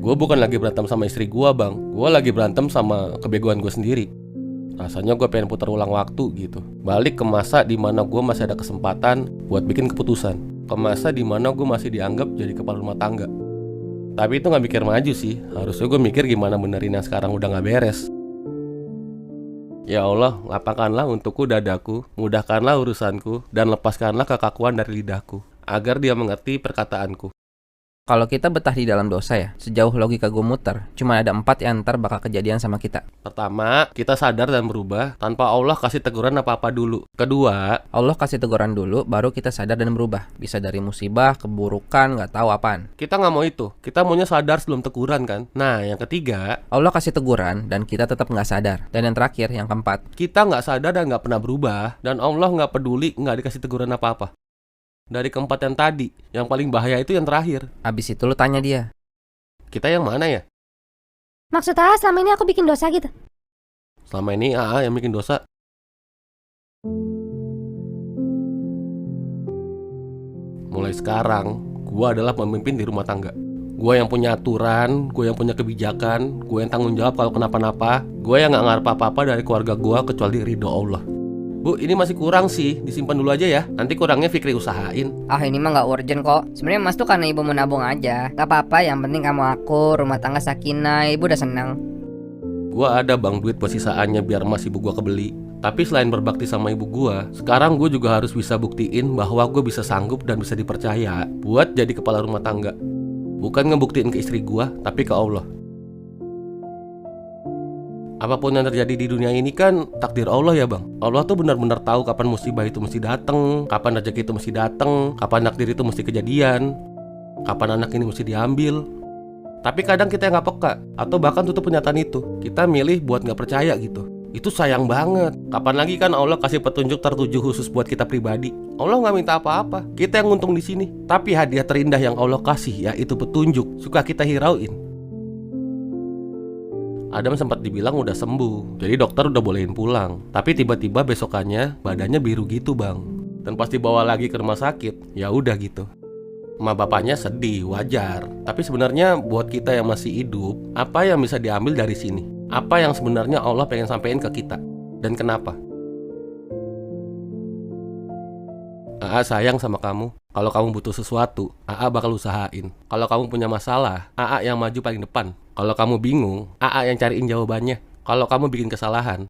Gue bukan lagi berantem sama istri gue, bang. Gue lagi berantem sama kebegoan gue sendiri. Rasanya gue pengen putar ulang waktu gitu. Balik ke masa dimana gue masih ada kesempatan buat bikin keputusan. Ke masa dimana gue masih dianggap jadi kepala rumah tangga. Tapi itu gak mikir maju sih. Harusnya gue mikir gimana benerin yang sekarang udah gak beres. Ya Allah, lapangkanlah untukku dadaku, mudahkanlah urusanku, dan lepaskanlah kekakuan dari lidahku, agar dia mengerti perkataanku. Kalau kita betah di dalam dosa ya, sejauh logika gue muter, cuma ada 4 yang ntar bakal kejadian sama kita. Pertama, kita sadar dan berubah tanpa Allah kasih teguran apa-apa dulu. Kedua, Allah kasih teguran dulu, baru kita sadar dan berubah. Bisa dari musibah, keburukan, nggak tahu apaan. kita nggak mau itu. Kita maunya sadar sebelum teguran kan. Nah, yang ketiga, Allah kasih teguran, dan kita tetap nggak sadar. Dan yang terakhir, yang keempat, kita nggak sadar dan nggak pernah berubah. Dan Allah nggak peduli nggak dikasih teguran apa-apa. Dari keempat yang tadi, yang paling bahaya itu yang terakhir. abis itu lu tanya dia. Kita yang mana ya? Maksud AA selama ini aku bikin dosa gitu? Selama ini AA yang bikin dosa. Mulai sekarang, gua adalah pemimpin di rumah tangga. Gua yang punya aturan, gua yang punya kebijakan, gua yang tanggung jawab kalau kenapa-napa. Gua yang gak ngarep apa-apa dari keluarga gua kecuali ridho Allah. Bu, ini masih kurang sih, disimpan dulu aja ya. Nanti kurangnya Fikri usahain. Ah, ini mah nggak urgent kok. Sebenarnya Mas tuh karena ibu menabung aja. Gak apa-apa, yang penting kamu aku, rumah tangga sakinah, ibu udah senang. Gua ada bang duit buat sisaannya biar mas ibu gua kebeli. Tapi selain berbakti sama ibu gua, sekarang gua juga harus bisa buktiin bahwa gua bisa sanggup dan bisa dipercaya buat jadi kepala rumah tangga. Bukan ngebuktiin ke istri gua, tapi ke Allah. Apapun yang terjadi di dunia ini kan takdir Allah ya bang. Allah tuh benar-benar tahu kapan musibah itu mesti datang, kapan rezeki itu mesti datang, kapan takdir itu mesti kejadian, kapan anak ini mesti diambil. Tapi kadang kita yang gak peka, atau bahkan tutup penyataan itu. Kita milih buat gak percaya gitu. Itu sayang banget. Kapan lagi kan Allah kasih petunjuk tertuju khusus buat kita pribadi. Allah gak minta apa-apa, kita yang untung di sini. Tapi hadiah terindah yang Allah kasih yaitu petunjuk, suka kita hirauin. Adam sempat dibilang udah sembuh, jadi dokter udah bolehin pulang. Tapi tiba-tiba besokannya badannya biru gitu bang. Dan pas dibawa lagi ke rumah sakit, ya udah gitu. Emak bapaknya sedih, wajar. Tapi sebenarnya buat kita yang masih hidup, apa yang bisa diambil dari sini? Apa yang sebenarnya Allah pengen sampein ke kita? Dan kenapa? AA sayang sama kamu. Kalau kamu butuh sesuatu, AA bakal usahain. Kalau kamu punya masalah, AA yang maju paling depan. Kalau kamu bingung, AA yang cariin jawabannya. Kalau kamu bikin kesalahan,